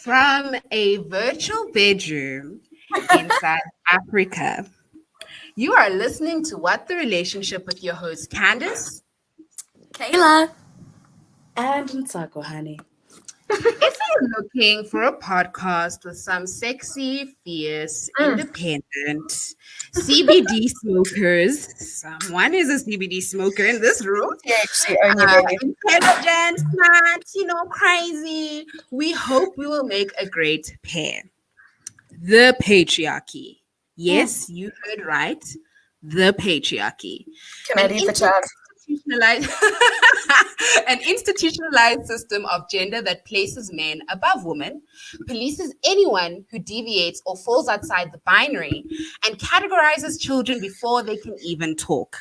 From a virtual bedroom in South Africa, you are listening to What the Relationship with your host, Candice. Kayla. And Nsako, honey. If you're looking for a podcast with some sexy, fierce, independent CBD smokers, someone is a CBD smoker in this room. THC only, baby. Intelligent, smart, crazy. We hope we will make a great pair. The patriarchy. Yes, you heard right. The patriarchy. Can I leave the chat? Institutionalized, an institutionalized system of gender that places men above women, polices anyone who deviates or falls outside the binary, and categorizes children before they can even talk.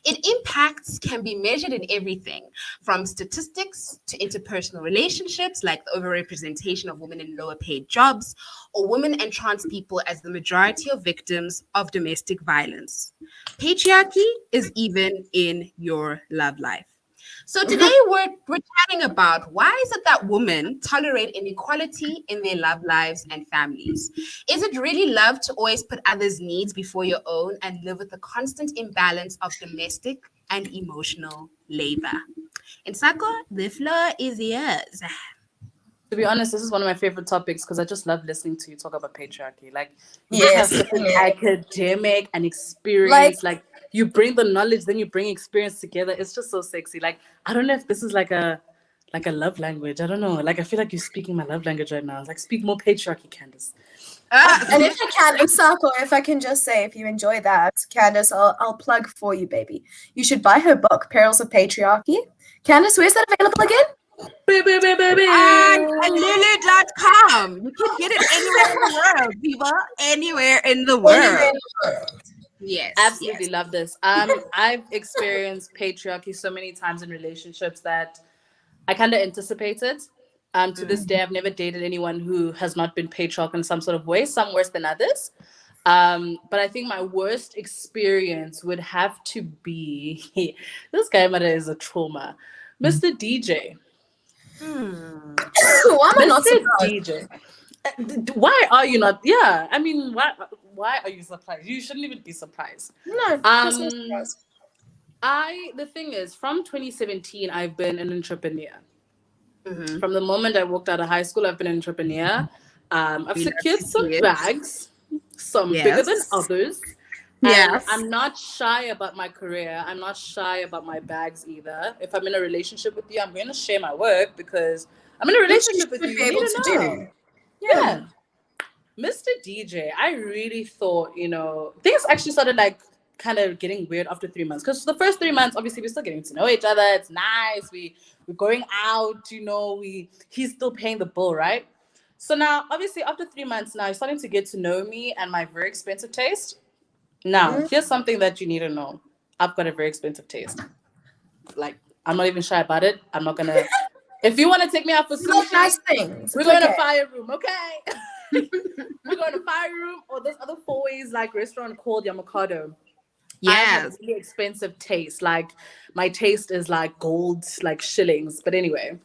Its impacts can be measured in everything from statistics to interpersonal relationships, like the overrepresentation of women in lower paid jobs, or women and trans people as the majority of victims of domestic violence. Patriarchy is even in your love life. So today we're chatting about why is it that women tolerate inequality in their love lives and families? Is it really love to always put others' needs before your own and live with a constant imbalance of domestic and emotional labor? And Sako, the floor is yours. To be honest, this is one of my favorite topics because I just love listening to you talk about patriarchy. Like, you Yes. have such an academic and experience. Like, you bring the knowledge, then you bring experience together. It's just so sexy. Like, I don't know if this is like a love language. I don't know. Like, I feel like you're speaking my love language right now. Like, speak more patriarchy, Candice. And if I can, Nsako, if I can just say, if you enjoy that, Candice, I'll plug for you, baby. You should buy her book, Perils of Patriarchy. Candice, where's that available again? On Lulu.com. You can get it anywhere in the world, people. Anywhere in the world. Yes. Absolutely love this. I've experienced patriarchy so many times in relationships that I kind of anticipated. To this day, I've never dated anyone who has not been patriarchal in some sort of way, some worse than others. But I think my worst experience would have to be this guy is a trauma. Mr. DJ. Why am I not Mr. surprised? DJ. Why are you not? Yeah, I mean, why are you surprised? You shouldn't even be surprised. No, just not surprised. The thing is, from 2017, I've been an entrepreneur. From the moment I walked out of high school, I've been an entrepreneur. I've secured some bags, some bigger than others. Yes. And I'm not shy about my career. I'm not shy about my bags either. If I'm in a relationship with you, I'm going to share my work because I'm in a relationship with you. You should be able to do. Yeah. Mr. DJ, I really thought, things actually started like kind of getting weird after 3 months. Because the first 3 months, obviously, we're still getting to know each other. It's nice. We're going out, he's still paying the bill, right? So now, obviously, after 3 months now, he's starting to get to know me and my very expensive taste. Now, here's something that you need to know. I've got a very expensive taste. Like, I'm not even shy about it. I'm not going to... If you want to take me out for sushi, nice things. We're going to Fire Room, okay? We're going to Fire Room or this other four-ways like restaurant called Yamakado. I have a really expensive taste. Like, my taste is like gold, like shillings. But anyway...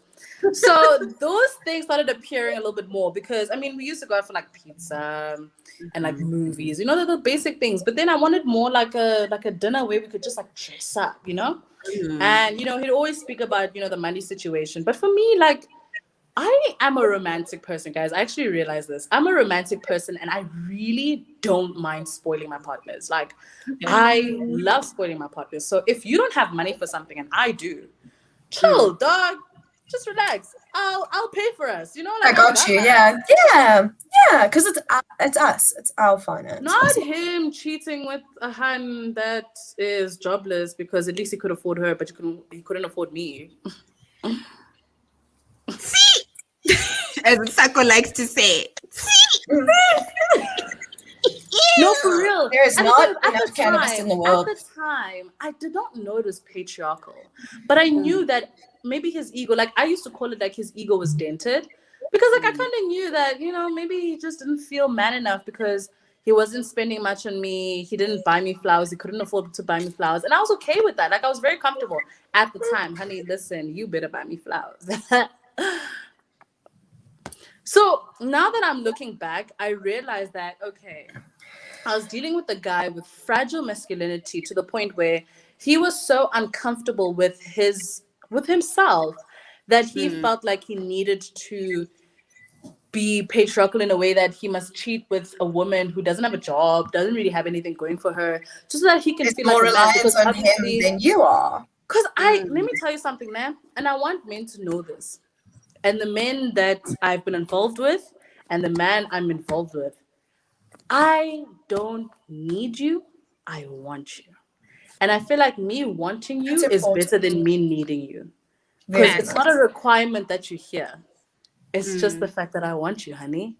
So those things started appearing a little bit more because, I mean, we used to go out for like pizza and like movies, the basic things. But then I wanted more like a dinner where we could just like dress up, And, he'd always speak about, the money situation. But for me, like, I am a romantic person, guys. I actually realized this. I'm a romantic person and I really don't mind spoiling my partners. Like, I love spoiling my partners. So if you don't have money for something and I do, chill, dog. Just relax. I'll pay for us. Like, I got you. Yeah. Because it's us. It's our finance. Not him cheating with a hun that is jobless because at least he could afford her, but he couldn't afford me. See, as Sako likes to say. See. No, for real. There is not enough cannabis in the world. At the time, I did not know it was patriarchal, but I knew that maybe his ego, like I used to call it like his ego was dented because like I kind of knew that, maybe he just didn't feel man enough because he wasn't spending much on me. He didn't buy me flowers. He couldn't afford to buy me flowers. And I was okay with that. Like I was very comfortable at the time. Honey, listen, you better buy me flowers. So now that I'm looking back, I realized that, okay, I was dealing with a guy with fragile masculinity to the point where he was so uncomfortable with himself that he felt like he needed to be patriarchal in a way that he must cheat with a woman who doesn't have a job, doesn't really have anything going for her, just so that he can It's feel more like a man. reliance Because on him obviously, than you are. because let me tell you something, man, and I want men to know this. And the men that I've been involved with and the man I'm involved with, I don't need you, I want you. And I feel like me wanting you That's is better important. than me needing you. Very Because it's nice. not a requirement that you're here. It's just the fact that I want you, honey.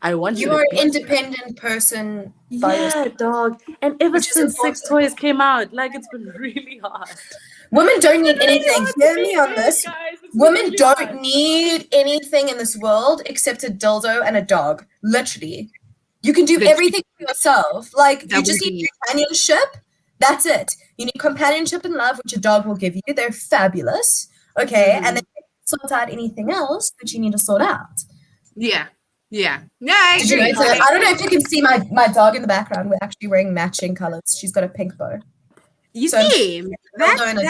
I want you. You are an independent person by yourself. Yeah, dog. And ever Which is since Sex important. Toys came out, like it's been really hard. Women don't need really anything. hard to Hear be me on good, this. guys. It's Women really don't hard. need anything in this world except a dildo and a dog. Literally. You can do everything for yourself. Like, you just need companionship. That's it. You need companionship and love, which a dog will give you. They're fabulous. Okay. And then sort out anything else that you need to sort out. Yeah. I Did you agree. notice? I don't know if you can see my dog in the background. We're actually wearing matching colors. She's got a pink bow. You So see, and a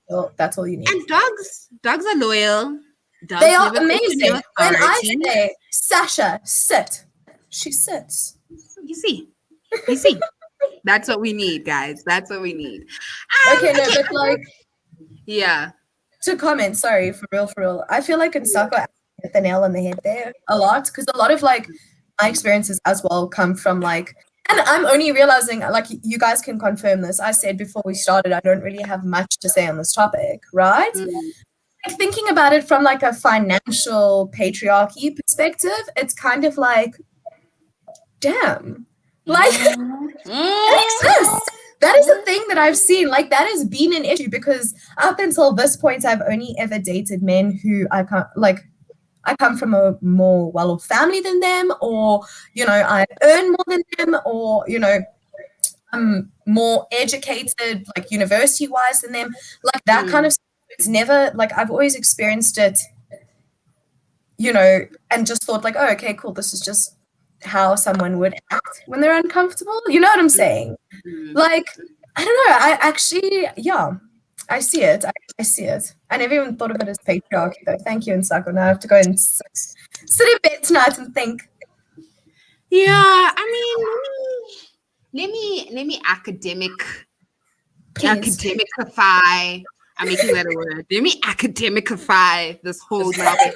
dog, that's all you need. And dogs are loyal. Dogs They are never question your amazing. When I authority. say, Sasha, sit, she sits. You see, that's what we need, guys. That's what we need. Okay, no, but like, yeah. To comment, sorry, for real. I feel like Nsako hit the nail on the head there a lot, because a lot of like my experiences as well come from like, and I'm only realizing, like, you guys can confirm this. I said before we started, I don't really have much to say on this topic, right? Like, thinking about it from like a financial patriarchy perspective, it's kind of like, damn, like that exists. That is a thing that I've seen. Like, that has been an issue, because up until this point, I've only ever dated men who I come from a more well-off family than them, or, you know, I earn more than them, or, you know, I'm more educated, like university-wise than them. Like, that kind of stuff. It's never, like, I've always experienced it, you know, and just thought like, oh, okay, cool. This is just how someone would act when they're uncomfortable. You know what I'm saying? Like, I don't know. I actually, I see it. I see it. I never even thought of it as patriarchy, though. Thank you, Nsako. Now I have to go and sit in bed tonight and think. Yeah, I mean, let me academicify. I'm making that a word. Let me academicify this whole topic.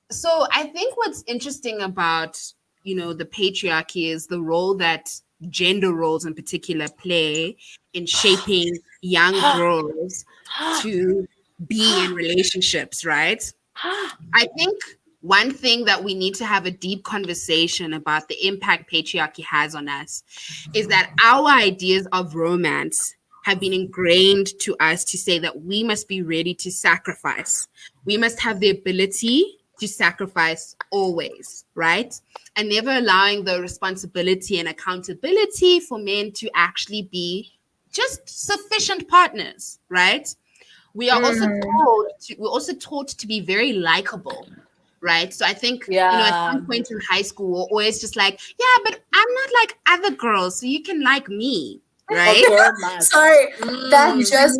So I think what's interesting about, you know, the patriarchy is the role that gender roles in particular play in shaping young girls to be in relationships, right? I think one thing that we need to have a deep conversation about the impact patriarchy has on us is that our ideas of romance have been ingrained to us to say that we must be ready to sacrifice. We must have the ability to sacrifice always, right? And never allowing the responsibility and accountability for men to actually be just sufficient partners, right? We are also taught to be very likable, right? So I think, you know, at some point in high school, we're always just like, yeah, but I'm not like other girls, so you can like me, right? Sorry, that just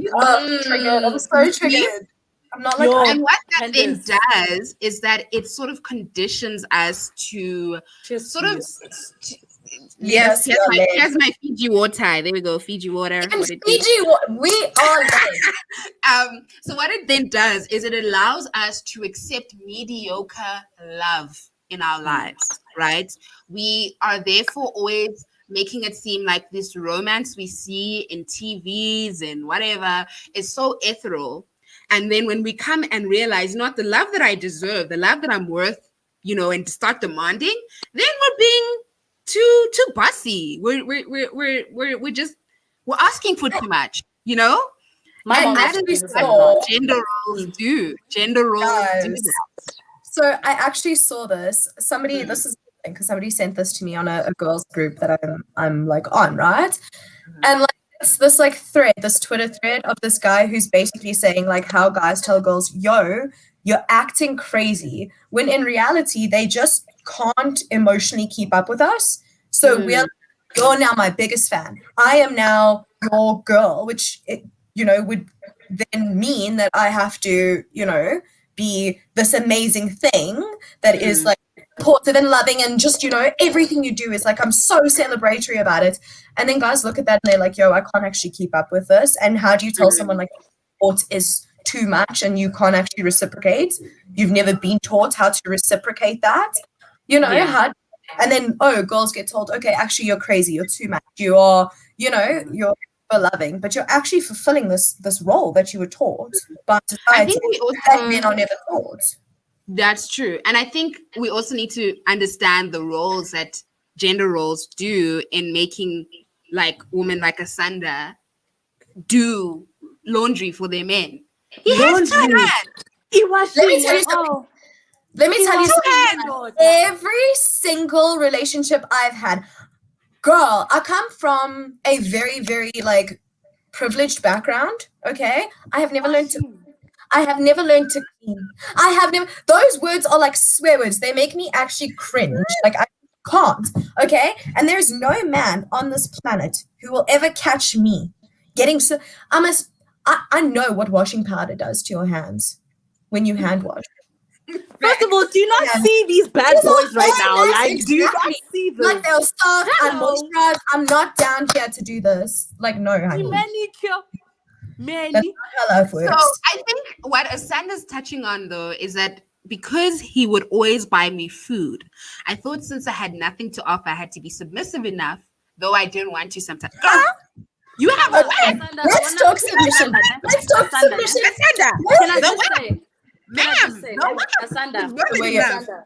triggered. I'm so triggered. I'm not like, and what that then does is that it sort of conditions us to just sort of yes, here's my Fiji water. There we go, Fiji water. We are so what it then does is it allows us to accept mediocre love in our lives, right? We are therefore always making it seem like this romance we see in TVs and whatever is so ethereal. And then when we come and realize, not the love that I deserve, the love that I'm worth, you know, and start demanding, then we're being too bossy. We're asking for too much, you know. And that is what gender roles do. Gender roles do that. So I actually saw this. This is because somebody sent this to me on a girls group that I'm like on, right? And like this like thread, this Twitter thread of this guy who's basically saying like how guys tell girls, yo, you're acting crazy, when in reality, they just can't emotionally keep up with us. So you're now my biggest fan. I am now your girl, which, would then mean that I have to, be this amazing thing that is like supportive and loving, and just, everything you do is like, I'm so celebratory about it. And then guys look at that and they're like, yo, I can't actually keep up with this. And how do you tell someone like support is too much and you can't actually reciprocate? You've never been taught how to reciprocate that, how. And then, girls get told, okay, actually, you're crazy. You're too much. You are, you're loving, but you're actually fulfilling this role that you were taught by society. I think we also, that men are never taught. That's true. And I think we also need to understand the roles that gender roles do in making like women like Asanda do laundry for their men. He has 2 hands. Let me tell you something. Let me tell you something. Every single relationship I've had, girl, I come from a very, very like privileged background. Okay, I have never learned to clean. Those words are like swear words. They make me actually cringe. Like I can't. Okay, and there's no man on this planet who will ever catch me getting so. I know what washing powder does to your hands when you hand wash. First of all, do you not see these bad boys right now? Like, do you not see them? Like, they'll start and moisturize. I'm not down here to do this. Like, no, honey. Manicure. That's not how life works. So I think what Asanda's touching on, though, is that because he would always buy me food, I thought since I had nothing to offer, I had to be submissive enough, though I didn't want to sometimes. Girl, you have a wife. Let's talk submission. Let's talk submission. Can I just say? Ma'am, Asanda, Asanda,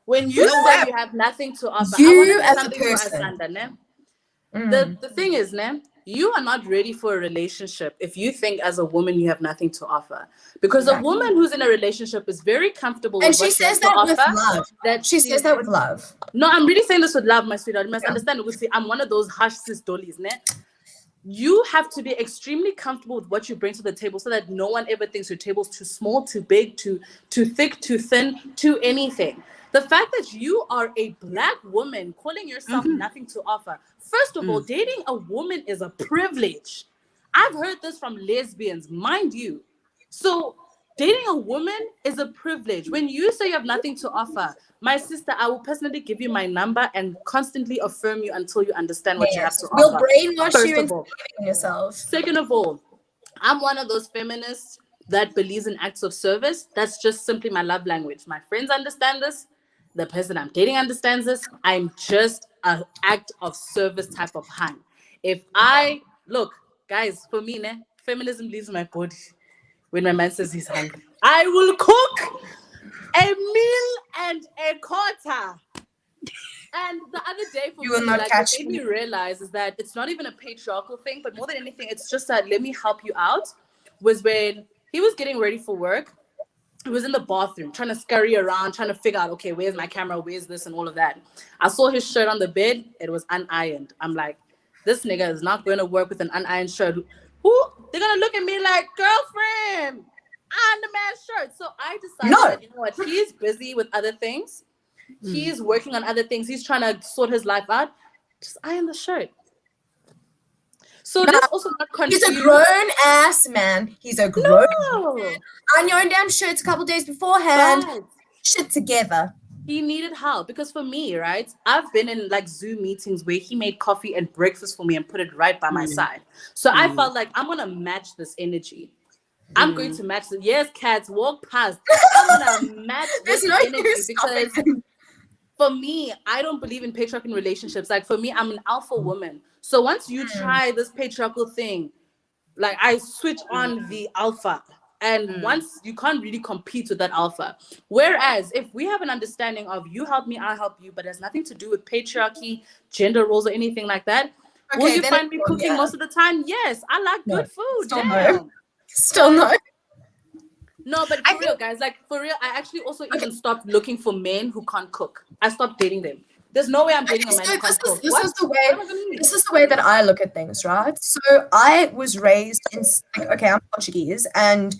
when you say you have nothing to offer, you I want to say as a something person. to Asanda, the thing is, you are not ready for a relationship if you think as a woman you have nothing to offer. Because a woman who's in a relationship is very comfortable and with she what says she has that to with offer. love. She says that with love. No, I'm really saying this with love, my sweetheart. You must understand. I'm one of those hush sis dollies, You have to be extremely comfortable with what you bring to the table so that no one ever thinks your table's too small, too big, too thick, too thin, too anything. The fact that you are a Black woman calling yourself nothing to offer. First of all, dating a woman is a privilege. I've heard this from lesbians, mind you. So dating a woman is a privilege. When you say you have nothing to offer, my sister, I will personally give you my number and constantly affirm you until you understand what you have to offer. We'll brainwash First you of into all. believing yourself. Second of all, I'm one of those feminists that believes in acts of service. That's just simply my love language. My friends understand this. The person I'm dating understands this. I'm just an act of service type of hand. Look, guys, for me, feminism leaves my body when my man says he's hungry. I will cook a meal and a quarter. And the other day, for me, like, what made me realize is that it's not even a patriarchal thing, but more than anything, it's just that let me help you out. Was when he was getting ready for work. He was in the bathroom trying to scurry around, trying to figure out, okay, where's my camera? Where's this and all of that? I saw his shirt on the bed. It was unironed. I'm like, this nigga is not going to work with an unironed shirt. They're going to look at me like, girlfriend, I'm the man's shirt. So I decided that, you know what? He's busy with other things. He's working on other things. He's trying to sort his life out. Just iron the shirt. So let's also not confuse. He's a grown ass man. He's a grown man. On your own damn shirts a couple days beforehand. But shit together. He needed help because for me, right? I've been in like Zoom meetings where he made coffee and breakfast for me and put it right by my side. So I felt like I'm gonna match this energy. I'm going to match it. Yes, cats, walk past. I'm gonna match this energy because for me, I don't believe in patriarchal relationships. Like for me, I'm an alpha woman. So once you try this patriarchal thing, like I switch on the alpha. And once you can't really compete with that alpha. Whereas if we have an understanding of you help me, I help you, but it has nothing to do with patriarchy, gender roles, or anything like that. Okay, will you find me cooking most of the time? Yes, I like good food. Still no. No, but for real, guys, like for real, I actually also even stopped looking for men who can't cook. I stopped dating them. There's no way I'm dating a man who can't cook. This is the way that I look at things, right? So I was raised in, like, okay, I'm Portuguese, and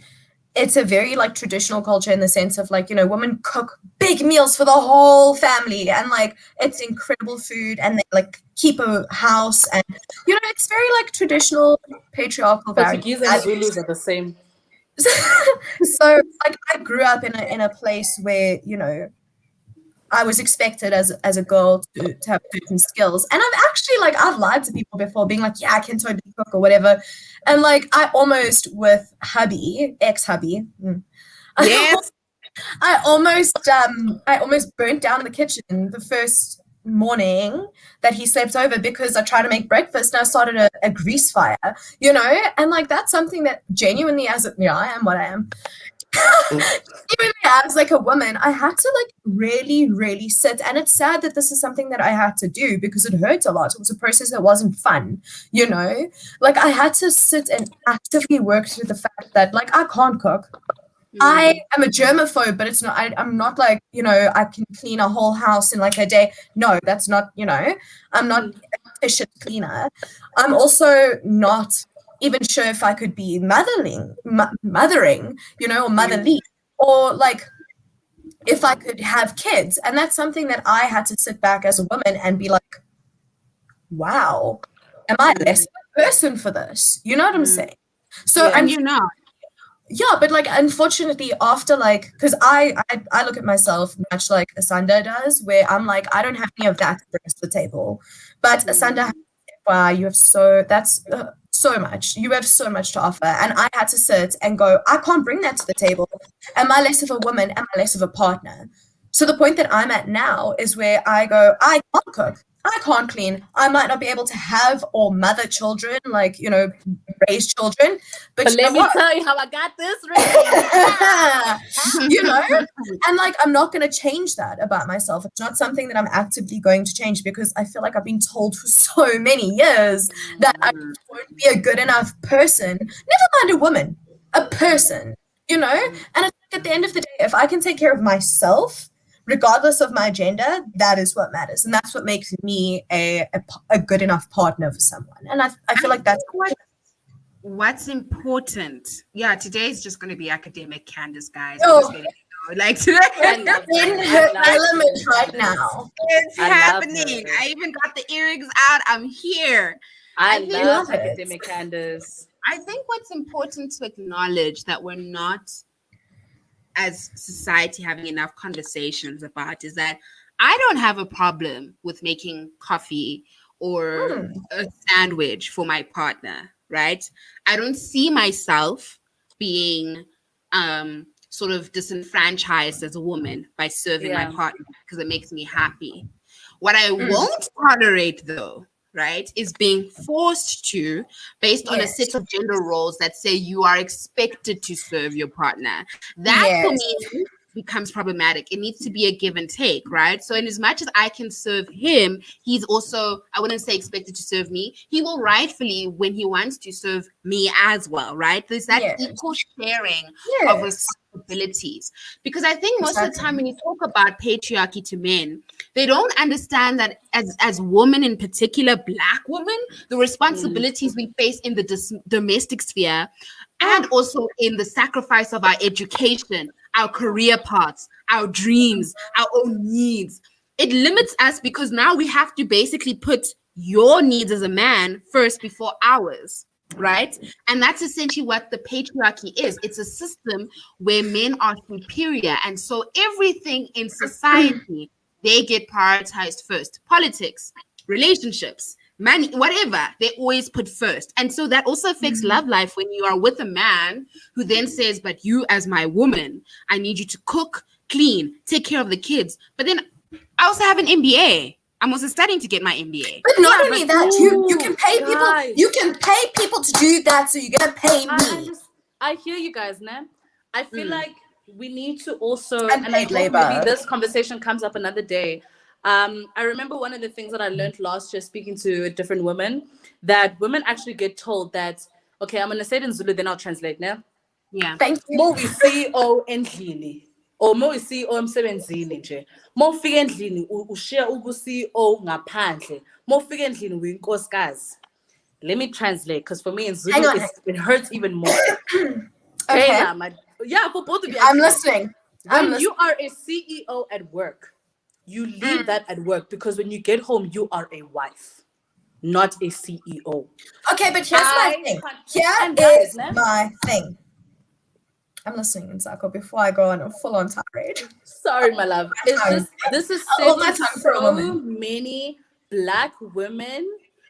it's a very like traditional culture in the sense of like, you know, women cook big meals for the whole family and like it's incredible food and they like keep a house and, you know, it's very like traditional patriarchal Portuguese and Zulus are the same. So like I grew up in a place where, you know, I was expected as a girl to have certain skills. And I've lied to people before being like, yeah, I can totally cook or whatever. And like I almost with hubby, ex-hubby, Yes. I almost burnt down the kitchen the first morning that he slept over because I tried to make breakfast and I started a grease fire, you know, and like that's something that genuinely I am what I am. Even as like a woman, I had to like really, really sit. And it's sad that this is something that I had to do because it hurt a lot. It was a process that wasn't fun, you know? Like I had to sit and actively work through the fact that like I can't cook. I am a germaphobe, but it's not, I'm not like, you know, I can clean a whole house in like a day. No, that's not, you know, I'm not an efficient cleaner. I'm also not even sure if I could be mothering, you know, or motherly, or like if I could have kids. And that's something that I had to sit back as a woman and be like, wow, am I less of a person for this? You know what I'm saying? So, and you're not. Yeah, but like unfortunately after like because I look at myself much like Asanda does, where I'm like I don't have any of that to bring to the table, but Asanda, wow, you have so much. You have so much to offer, and I had to sit and go, I can't bring that to the table. Am I less of a woman? Am I less of a partner? So the point that I'm at now is where I go, I can't cook. I can't clean. I might not be able to have or mother children, like, you know, raise children. But let me tell you how I got this ready. You know, and like, I'm not going to change that about myself. It's not something that I'm actively going to change because I feel like I've been told for so many years that I won't be a good enough person. Never mind a woman, a person, you know? And it's like at the end of the day, if I can take care of myself, regardless of my gender, that is what matters. And that's what makes me a good enough partner for someone. And I feel like that's what's important. Yeah, today is just going to be academic Candace, guys. Like today, in her element right now. It's happening. I even got the earrings out. I'm here. I love academic Candace. I think what's important to acknowledge that we're not as society having enough conversations about is that I don't have a problem with making coffee or a sandwich for my partner, right? I don't see myself being sort of disenfranchised as a woman by serving my partner because it makes me happy. What I won't tolerate though, right, is being forced to based on a set of gender roles that say you are expected to serve your partner. That for me becomes problematic. It needs to be a give and take, right? So in as much as I can serve him, he's also, I wouldn't say expected to serve me. He will rightfully, when he wants to, serve me as well, right? There's that equal sharing of responsibilities. Because I think most of the time when you talk about patriarchy to men, they don't understand that as women, in particular Black women, the responsibilities we face in the domestic sphere and also in the sacrifice of our education, our career paths, our dreams, our own needs. It limits us because now we have to basically put your needs as a man first before ours, right? And that's essentially what the patriarchy is. It's a system where men are superior. And so everything in society, they get prioritized first. Politics, relationships, money, whatever, they always put first. And so that also affects love life when you are with a man who then says, but you as my woman, I need you to cook, clean, take care of the kids. But then I also have an MBA. I'm also studying to get my MBA. But not only that, you can pay people. You can pay people to do that, so you're gonna pay me. I hear you guys, man. I feel like we need to also, and I hope maybe this conversation comes up another day. I remember one of the things that I learned last year speaking to a different women, that women actually get told that, okay, I'm going to say it in Zulu, then I'll translate now. Yeah. Thank you. Mo we CEO endlini, or mo we CEO emsebenzini nje. Mo fika endlini ushiya uku-CEO ngaphandle. Mo fika endlini uyinkosikazi. Let me translate, because for me in Zulu, it hurts even more. Okay. Yeah, for both of you. I'm actually. listening. When you are a CEO at work, you leave that at work because when you get home, you are a wife, not a CEO. Okay, but here's my thing. My thing. I'm listening, Nsako, before I go on a full-on tirade. Sorry, my love. It's just, this is hold my said to tongue for a so woman. many Black women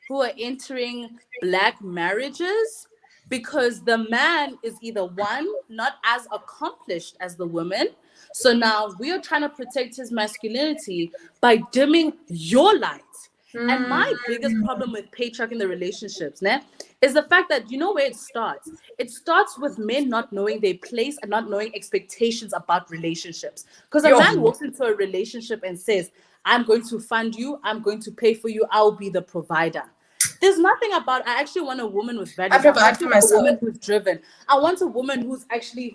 who are entering Black marriages because the man is either one, not as accomplished as the woman. So now we are trying to protect his masculinity by dimming your light. And my biggest problem with patriarchy in the relationships, is the fact that you know where it starts. It starts with men not knowing their place and not knowing expectations about relationships. Because a man walks into a relationship and says, I'm going to fund you, I'm going to pay for you, I'll be the provider. There's nothing about, I actually want a woman with values. I provide for myself. A woman who's driven. I want a woman who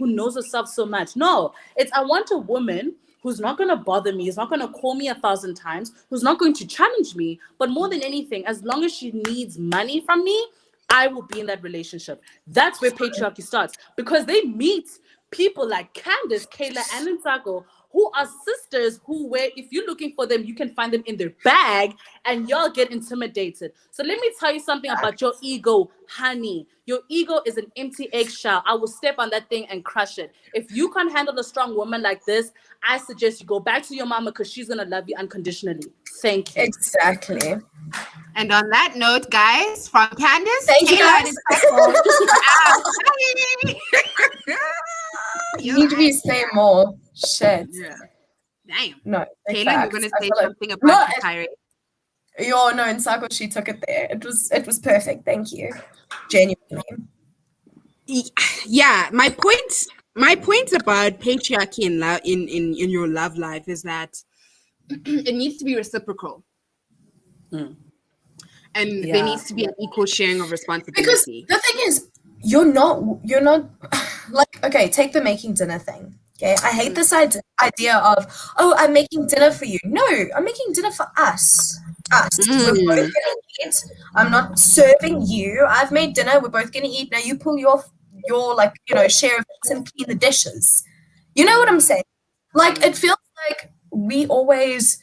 knows herself so much. No, I want a woman who's not going to bother me, is not going to call me 1,000 times, who's not going to challenge me. But more than anything, as long as she needs money from me, I will be in that relationship. That's where patriarchy starts. Because they meet people like Candace, Kayla, and Nsako, who are sisters where if you're looking for them, you can find them in their bag and y'all get intimidated. So let me tell you something about your ego, honey. Your ego is an empty eggshell. I will step on that thing and crush it. If you can't handle a strong woman like this, I suggest you go back to your mama because she's going to love you unconditionally. Thank you. Exactly. And on that note, guys, from Candace, thank you guys. You need to be saying more shit. Yeah. Damn. No. Kayla, you're gonna say something about the tirade. No, Nsako, she took it there. It was perfect. Thank you. Genuinely. Yeah, my point about patriarchy in your love life is that it needs to be reciprocal. And there needs to be an equal sharing of responsibility. Because the thing is, you're not like, okay, take the making dinner thing. Okay, I hate this idea of, oh, I'm making dinner for you. No, I'm making dinner for us. We're both gonna eat. I'm not serving you. I've made dinner. We're both gonna eat. Now you pull your like, share of this and clean the dishes. You know what I'm saying? Like, it feels like we always.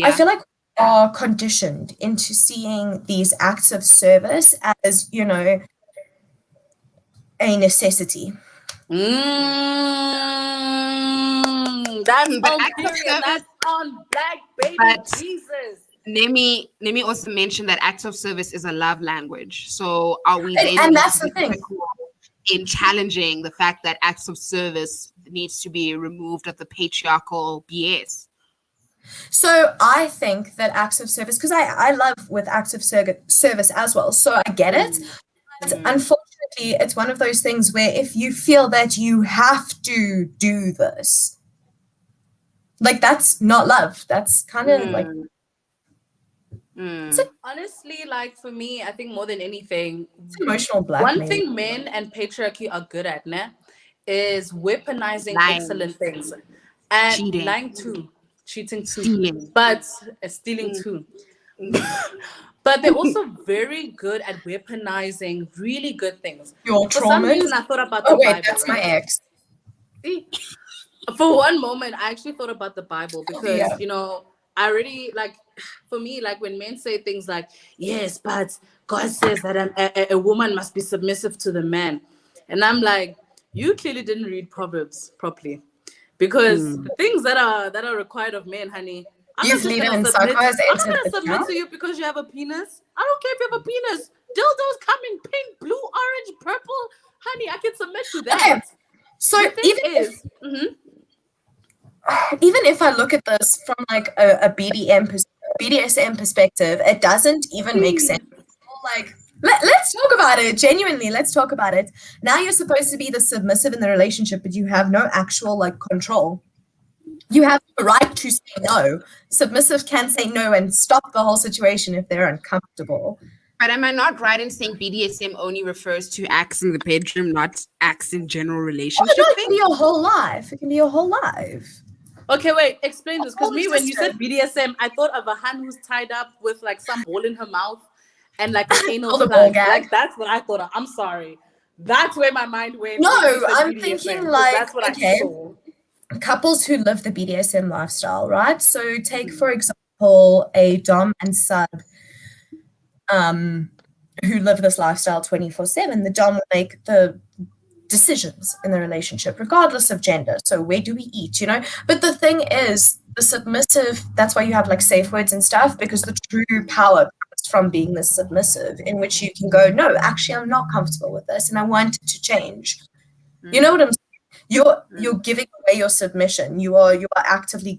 I feel like we are conditioned into seeing these acts of service as, a necessity. That's on Black baby Jesus. Let me also mention that acts of service is a love language. So are we then and that's the thing in challenging the fact that acts of service needs to be removed of the patriarchal BS? So I think that acts of service, because I love with acts of service as well, so I get it. But unfortunately, it's one of those things where if you feel that you have to do this, like, that's not love. That's kind of like. Honestly, like, for me, I think more than anything, it's emotional blackmail. One thing men and patriarchy are good at, is weaponizing excellent things and cheating. Lying too. Cheating too, stealing. But stealing too. But they're also very good at weaponizing really good things. Your For some reason, I thought about the Bible. That's my ex. For one moment, I actually thought about the Bible because, I already, like, for me, like, when men say things like, yes, but God says that a woman must be submissive to the man. And I'm like, you clearly didn't read Proverbs properly. Because the things that are required of men, honey, I'm not going to submit to you because you have a penis. I don't care if you have a penis. Dildos come in pink, blue, orange, purple. Honey, I can submit to that. Okay. So even if I look at this from like a BDSM perspective, it doesn't even make sense. Like, let's talk about it. Genuinely, let's talk about it. Now you're supposed to be the submissive in the relationship, but you have no actual like control. You have the right to say no. Submissive can say no and stop the whole situation if they're uncomfortable. But am I not right in saying BDSM only refers to acts in the bedroom, not acts in general relationships? It can be your whole life. It can be your whole life. Okay, wait, explain this. Because when you said BDSM, I thought of a hand who's tied up with like some ball in her mouth and like an anal plug. Like, that's what I thought of. I'm sorry. That's where my mind went. No, when you said I'm BDSM, thinking 'cause like, that's what okay, I saw. couples who live the BDSM lifestyle, right? So take, for example, a dom and sub who live this lifestyle 24/7. The dom will make the decisions in the relationship, regardless of gender. So where do we eat, you know? But the thing is, the submissive, that's why you have like safe words and stuff, because the true power comes from being the submissive, in which you can go, no, actually, I'm not comfortable with this and I want it to change. You know what I'm saying? You're giving away your submission. You are actively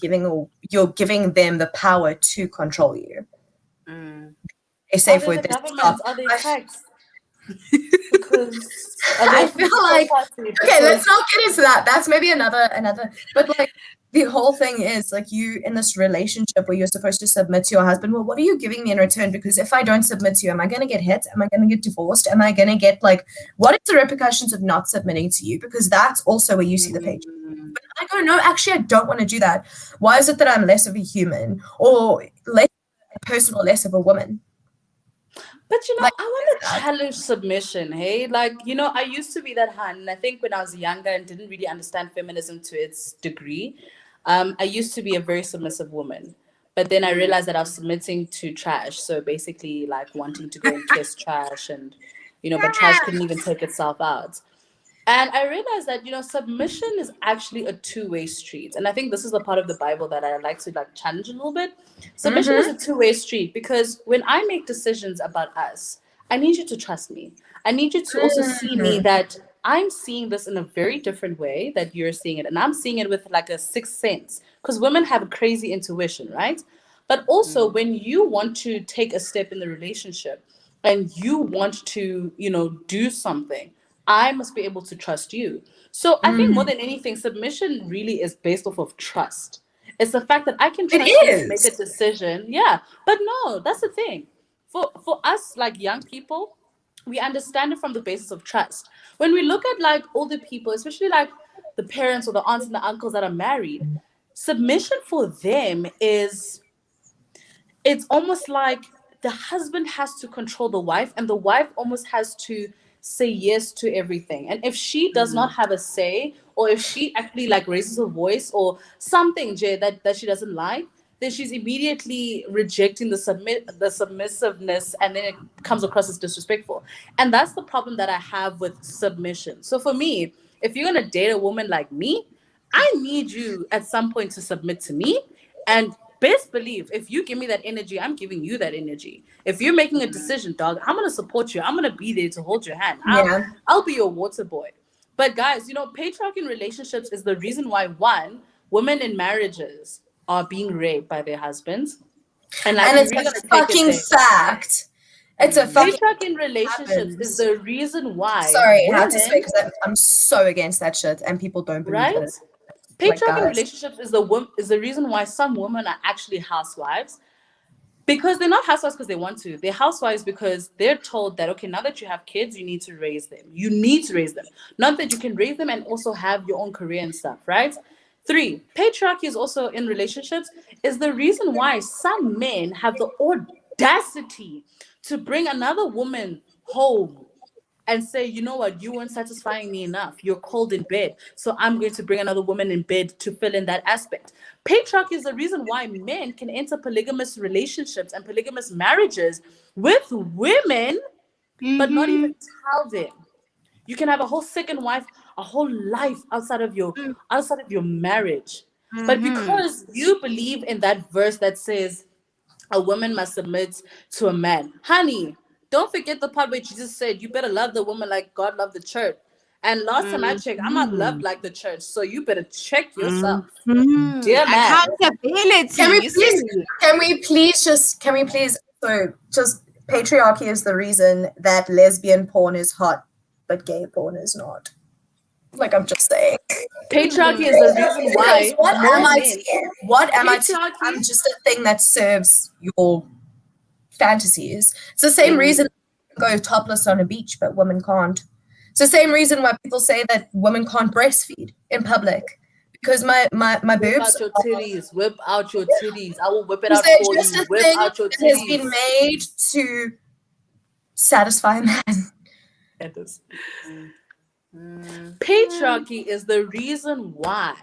you're giving them the power to control you. A safe word. The government, are they taxed? Because I feel like, okay, let's not get into that. That's maybe another, but like the whole thing is like you in this relationship where you're supposed to submit to your husband. Well, what are you giving me in return? Because if I don't submit to you, am I going to get hit? Am I going to get divorced? Am I going to get like, what is the repercussions of not submitting to you? Because that's also where you see the page. But I go, no, actually, I don't want to do that. Why is it that I'm less of a human or less of a person or less of a woman? But I want to challenge submission, hey? Like, I used to be that hand. And I think when I was younger and didn't really understand feminism to its degree, I used to be a very submissive woman. But then I realized that I was submitting to trash. So basically, like, wanting to go and kiss trash and, but trash couldn't even take itself out. And I realized that, submission is actually a two-way street. And I think this is the part of the Bible that I like to challenge a little bit. Submission is a two-way street, because when I make decisions about us, I need you to trust me. I need you to also see me that I'm seeing this in a very different way that you're seeing it. And I'm seeing it with like a sixth sense, because women have a crazy intuition, right? But also when you want to take a step in the relationship and you want to, do something, I must be able to trust you. So I think more than anything, submission really is based off of trust. It's the fact that I can trust you to make a decision. Yeah. But no, that's the thing. For us, like young people, we understand it from the basis of trust. When we look at like older people, especially like the parents or the aunts and the uncles that are married, submission for them it's almost like the husband has to control the wife, and the wife almost has to say yes to everything. And if she does not have a say, or if she actually like raises her voice or something, Jay, that she doesn't like, then she's immediately rejecting the submissiveness, and then it comes across as disrespectful. And that's the problem that I have with submission. So for me, if you're gonna date a woman like me, I need you at some point to submit to me. And best believe, if you give me that energy, I'm giving you that energy. If you're making a decision, dog, I'm gonna support you. I'm gonna be there to hold your hand. I'll be your water boy. But guys, patriarchy in relationships is the reason why, one, women in marriages are being raped by their husbands. And it's a fucking fact. It's a fucking patriarchy in relationships is the reason why. Sorry, I have to say, because I'm so against that shit, and people don't believe it. Patriarchy in relationships is the reason why some women are actually housewives, because they're not housewives because they want to. They're housewives because they're told that, okay, now that you have kids, you need to raise them. You need to raise them. Not that you can raise them and also have your own career and stuff, right? 3, patriarchy is also in relationships is the reason why some men have the audacity to bring another woman home and say, you know what, you weren't satisfying me enough. You're cold in bed. So I'm going to bring another woman in bed to fill in that aspect. Patriarchy is the reason why men can enter polygamous relationships and polygamous marriages with women, but not even tell them. You can have a whole second wife, a whole life outside of your marriage. But because you believe in that verse that says a woman must submit to a man, honey, don't forget the part where Jesus said, you better love the woman like God loved the church. And last time I checked, I'm not loved like the church. So you better check yourself. Dear man. Accountability. Can we please just patriarchy is the reason that lesbian porn is hot, but gay porn is not. Like, I'm just saying. Patriarchy is the reason why. What am I to? I'm just a thing that serves your fantasies. It's the same reason go topless on a beach, but women can't. It's the same reason why people say that women can't breastfeed in public. Because my boobs. Whip out your titties. I will whip it out for you. Whip out your titties. Has been made to satisfy a man. Candace. Patriarchy is the reason why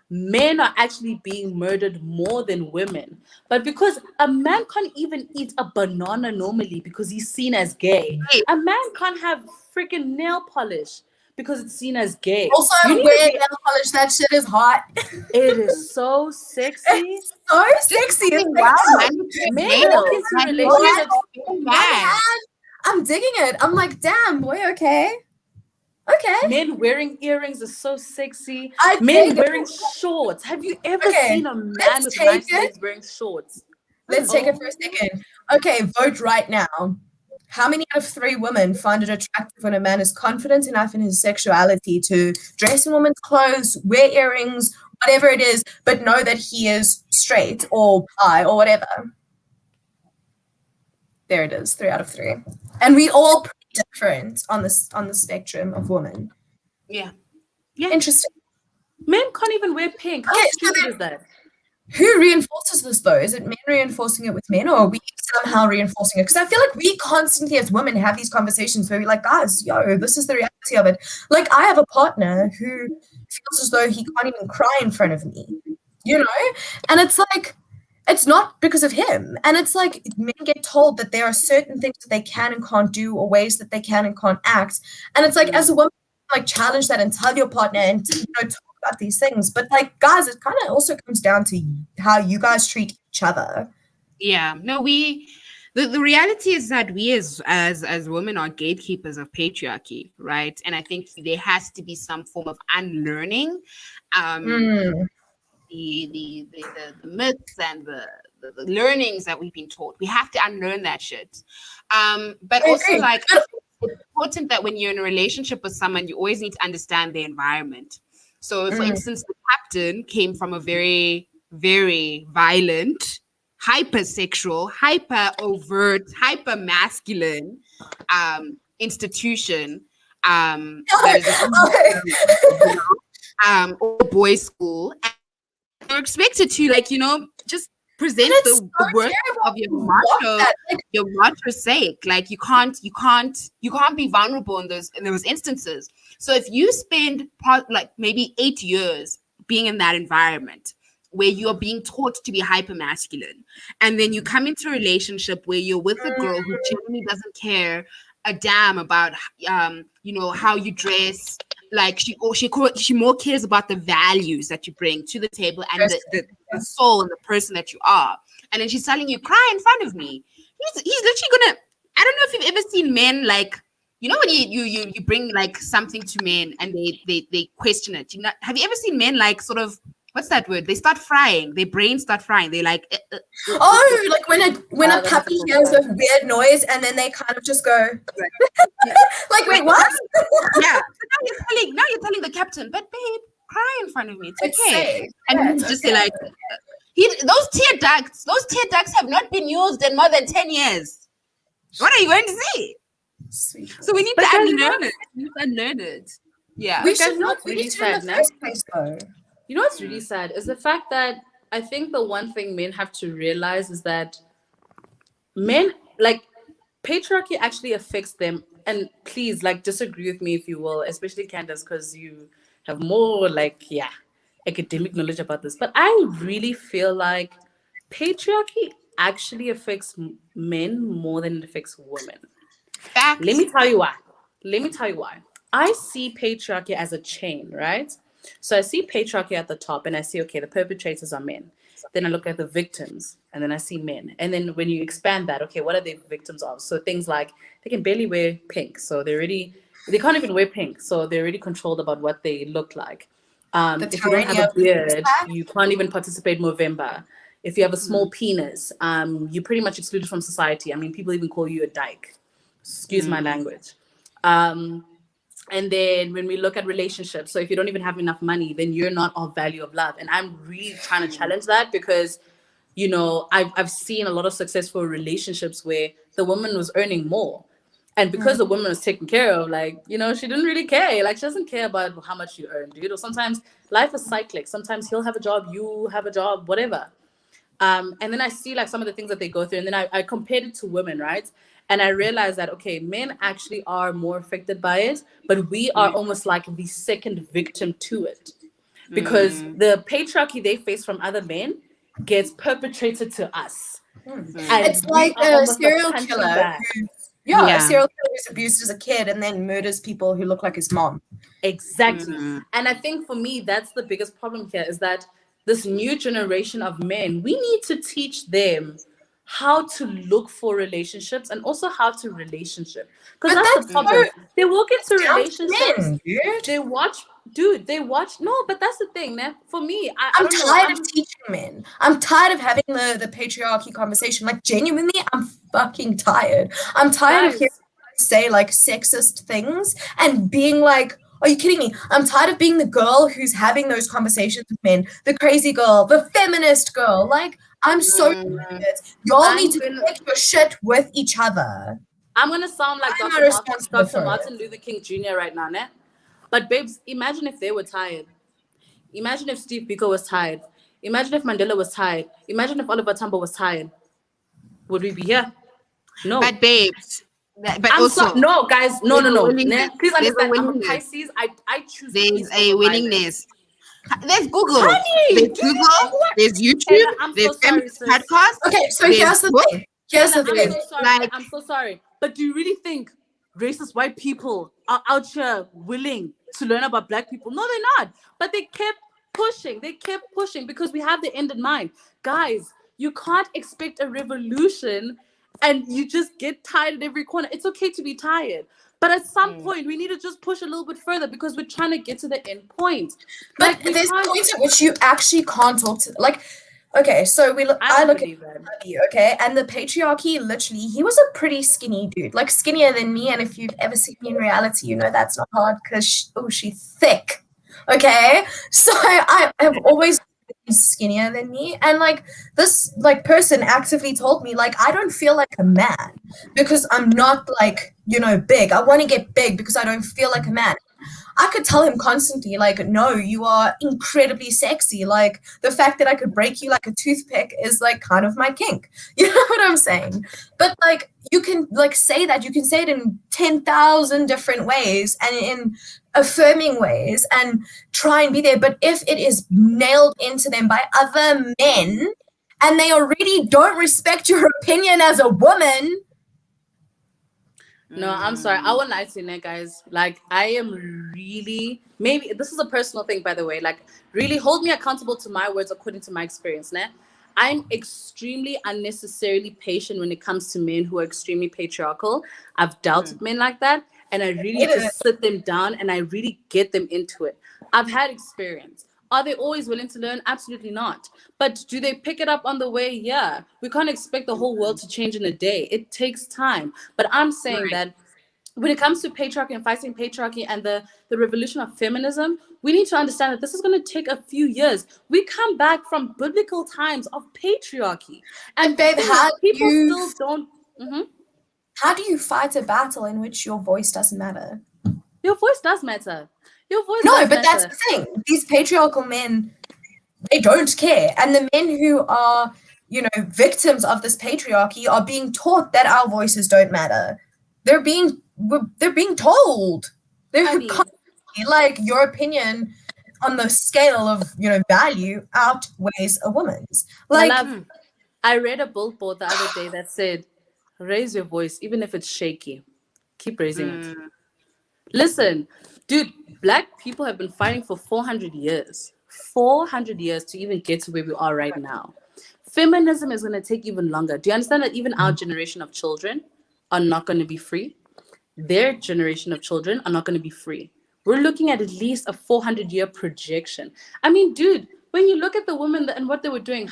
men are actually being murdered more than women. But because a man can't even eat a banana normally because he's seen as gay. A man can't have freaking nail polish because it's seen as gay. Also, wearing nail polish, that shit is hot. It is so sexy. It's so sexy. It's men walk into relationships. I'm digging it. I'm like, damn, boy, okay. Okay. Men wearing earrings is so sexy. Men wearing shorts. Have you ever seen a man with nice legs wearing shorts? Let's take it for a second. Okay, vote right now. How many out of 3 women find it attractive when a man is confident enough in his sexuality to dress in women's clothes, wear earrings, whatever it is, but know that he is straight or bi or whatever? There it is, 3 out of 3. And we all pretty different on the spectrum of women. Yeah. Interesting. Men can't even wear pink. How stupid is that? Who reinforces this though? Is it men reinforcing it with men, or are we somehow reinforcing it? Because I feel like we constantly as women have these conversations where we're like, guys, this is the reality of it. Like, I have a partner who feels as though he can't even cry in front of me, and it's like, it's not because of him. And it's like men get told that there are certain things that they can and can't do, or ways that they can and can't act. And it's like, as a woman, like, challenge that and tell your partner and talk about these things. But like, guys, it kind of also comes down to how you guys treat each other. Yeah. No, the reality is that we as women are gatekeepers of patriarchy, right? And I think there has to be some form of unlearning the myths and the learnings that we've been taught. We have to unlearn that shit. But also, like, it's important that when you're in a relationship with someone, you always need to understand their environment. So, for instance, the captain came from a very, very violent, hypersexual, hyper overt, hyper masculine institution. Or boys' school. And you're expected to, like, just present the worth of your macho sake. Like, you can't be vulnerable in those instances. So if you spend like maybe 8 years being in that environment where you're being taught to be hyper masculine, and then you come into a relationship where you're with a girl who genuinely doesn't care a damn about how you dress. Like, she more cares about the values that you bring to the table and the soul and the person that you are. And then she's telling you, cry in front of me. He's literally gonna. I don't know if you've ever seen men, like, when you bring like something to men and they question it. Have you ever seen men, like, sort of, what's that word? They start frying. Their brains start frying. They like. Like when a puppy hears a weird noise and then they kind of just go. Like, wait, what? Yeah. So now you're telling the captain, but babe, cry in front of me. It's okay. Safe. And Yeah, he's just like, those tear ducts have not been used in more than 10 years. What are you going to say? Sweet. So we need to unlearn it. We need to unlearn it. Yeah. We should not really sad in the first place, though. You know what's really sad is the fact that I think the one thing men have to realize is that men, like, patriarchy actually affects them. And please, like, disagree with me if you will, especially Candace, because you have more, like, academic knowledge about this. But I really feel like patriarchy actually affects men more than it affects women. Facts. Let me tell you why. I see patriarchy as a chain, right? So I see patriarchy at the top and I see, okay, the perpetrators are men. Then I look at the victims and then I see men. And then when you expand that, okay, what are they victims of? So things like they can barely wear pink. So they can't even wear pink. So they're already controlled about what they look like. If you don't have a beard, you can't even participate in Movember. If you have a small penis, you're pretty much excluded from society. I mean, people even call you a dyke. Excuse my language. And then when we look at relationships, so if you don't even have enough money, then you're not of value of love. And I'm really trying to challenge that because, I've seen a lot of successful relationships where the woman was earning more. And because the woman was taken care of, like, she didn't really care. Like, she doesn't care about how much you earn, dude. Or sometimes life is cyclic. Sometimes he'll have a job, you have a job, whatever. And then I see, like, some of the things that they go through. And then I compared it to women, right? And I realized that, okay, men actually are more affected by it, but we are almost like the second victim to it. Because the patriarchy they face from other men gets perpetrated to us. And It's we like are a almost the serial punching killer bag. a serial killer who's abused as a kid and then murders people who look like his mom. Exactly. And I think for me, that's the biggest problem here, is that this new generation of men, we need to teach them how to look for relationships and also how to relationship. Because But that's the problem. They walk into down to relationships, men, dude. they watch. No, but that's the thing, man. For me, I I'm don't know. tired of teaching men. I'm tired of having the patriarchy conversation. Like, genuinely, I'm fucking tired. I'm tired of hearing say like sexist things and being like, are you kidding me? I'm tired of being the girl who's having those conversations with men, the crazy girl, the feminist girl. Like, I'm so tired. Y'all need to take your shit with each other. I'm gonna sound like I'm not responsible Dr. for Martin Luther King Jr. right now, né? But babes, imagine if they were tired. Imagine if Steve Biko was tired. Imagine if Mandela was tired. Imagine if Oliver Tambo was tired. Would we be here? No. But babes, but I'm also no, guys, no. willingness. Please There's a understand, I'm a willingness. Pisces. I choose There's peace a over willingness. There's Google. Honey, There's do you Google. know what? There's YouTube. Taylor, I'm so There's sorry, feminist sis. podcasts. Okay, so there's here's the books. thing. Here's the I'm thing. so sorry. Like- I'm so sorry. But do you really think racist white people are out here willing to learn about black people? No, they're not. But they kept pushing. They kept pushing because we have the end in mind. Guys, you can't expect a revolution and you just get tired at every corner. It's okay to be tired. But at some point, we need to just push a little bit further because we're trying to get to the end point. But we there's can't- points at which you actually can't talk to, like, okay, so I look at you, okay, and the patriarchy, literally, he was a pretty skinny dude, like skinnier than me, and if you've ever seen me in reality, you know that's not hard because she's thick, okay? So I have always been skinnier than me, and like this like person actively told me like I don't feel like a man because I'm not like, you know, big. I want to get big because I don't feel like a man. I could tell him constantly, like, no, you are incredibly sexy. Like, the fact that I could break you like a toothpick is like kind of my kink. You know what I'm saying? But like, you can like say that. You can say it in 10,000 different ways and in affirming ways and try and be there. But if it is nailed into them by other men and they already don't respect your opinion as a woman, no, I'm sorry. I won't lie to you, guys. Like, I am really, maybe this is a personal thing, by the way. Like, really hold me accountable to my words according to my experience, né? I'm extremely unnecessarily patient when it comes to men who are extremely patriarchal. I've dealt with men like that, and I really just sit them down and I really get them into it. I've had experience. Are they always willing to learn? Absolutely not. But do they pick it up on the way? Yeah. We can't expect the whole world to change in a day. It takes time. But I'm saying that when it comes to patriarchy and fighting patriarchy and the revolution of feminism, we need to understand that this is going to take a few years. We come back from biblical times of patriarchy. And babe, people still don't... How do you fight a battle in which your voice doesn't matter? Your voice does matter. Your voice no, does but matter. that's the thing. These patriarchal men, they don't care. And the men who are, you know, victims of this patriarchy are being taught that our voices don't matter. They're being told. They're constantly like, your opinion on the scale of, you know, value outweighs a woman's. Like, my love, I read a billboard the other day that said, raise your voice, even if it's shaky. Keep raising it. Listen, dude, Black people have been fighting for 400 years. 400 years to even get to where we are right now. Feminism is going to take even longer. Do you understand that even our generation of children are not going to be free? Their generation of children are not going to be free. We're looking at least a 400-year projection. I mean, dude, when you look at the women and what they were doing,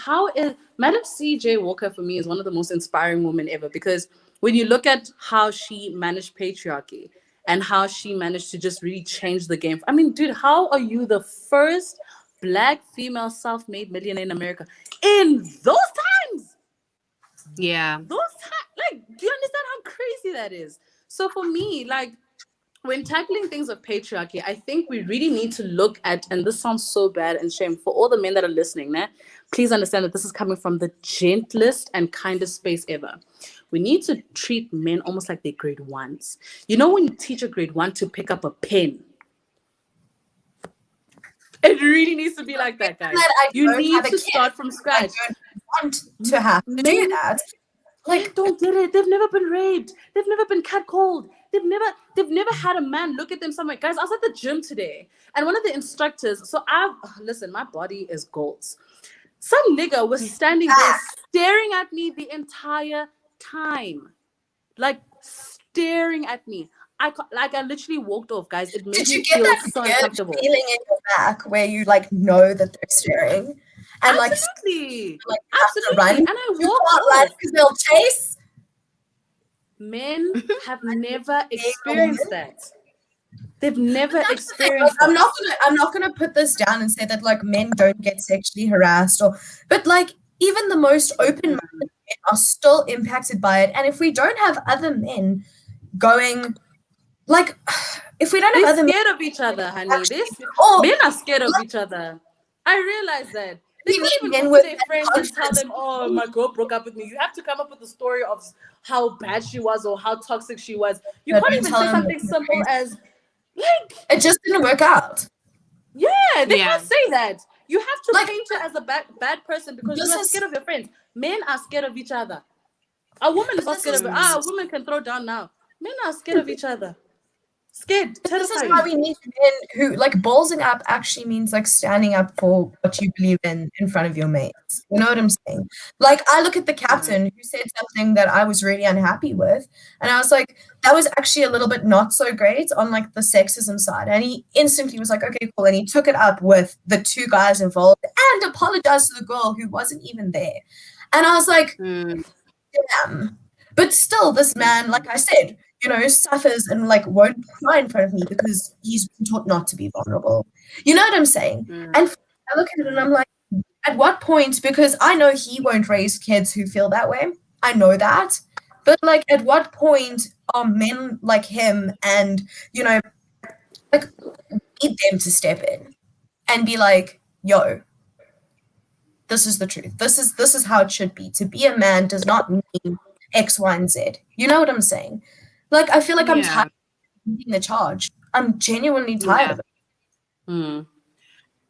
Madam C.J. Walker for me is one of the most inspiring women ever, because when you look at how she managed patriarchy and how she managed to just really change the game. I mean, dude, how are you the first Black female self-made millionaire in America in those times? Yeah. Those times, like, do you understand how crazy that is? So for me, like, when tackling things of patriarchy, I think we really need to look at, and this sounds so bad and shame for all the men that are listening, please understand that this is coming from the gentlest and kindest space ever. We need to treat men almost like they're grade ones. You know, when you teach a grade one to pick up a pen, it really needs to be like that, guys. You need to start from scratch. I don't want to have to do that. Like, don't get it. They've never been raped. They've never been catcalled. They've never had a man look at them somewhere. Guys, I was at the gym today, and one of the instructors. So listen, my body is gold. Some nigga was standing there staring at me the entire time, like staring at me. I literally walked off, guys. It made me feel so uncomfortable. Feeling in your back where you like know that they're staring, and absolutely, like absolutely. Run. And I walked off because they'll chase. Men have never experienced that. They've never experienced that. I'm not gonna put this down and say that like men don't get sexually harassed, but like even the most open-minded men are still impacted by it. And if we don't have other men going, like, if we don't have other men, scared of each other, honey. Men are scared of each other. I realize that. They can't even go to their friends and tell them, "Oh, my girl broke up with me." You have to come up with a story of how bad she was or how toxic she was. You can't even say something simple as, like, it just didn't work out. Yeah, they can't say that. You have to paint her as a bad person because you are scared of your friends. Men are scared of each other. A woman is not scared of it. A woman can throw down now. Men are scared of each other. Scared. This is why we need men who, like, ballsing up actually means like standing up for what you believe in front of your mates. You know what I'm saying? Like, I look at the captain who said something that I was really unhappy with, and I was like, that was actually a little bit not so great on like the sexism side. And he instantly was like, okay, cool. And he took it up with the two guys involved and apologized to the girl who wasn't even there. And I was like, damn. But still, this man, like I said, you know, suffers and like won't cry in front of me because he's been taught not to be vulnerable. You know what I'm saying? And I look at it and I'm like, at what point, because I know he won't raise kids who feel that way. I know that. But like, at what point are men like him and, you know, like, need them to step in and be like, yo, this is the truth. This is how it should be. To be a man does not mean X, Y, and Z. You know what I'm saying? Like, I feel like I'm tired of leading the charge. I'm genuinely tired of it.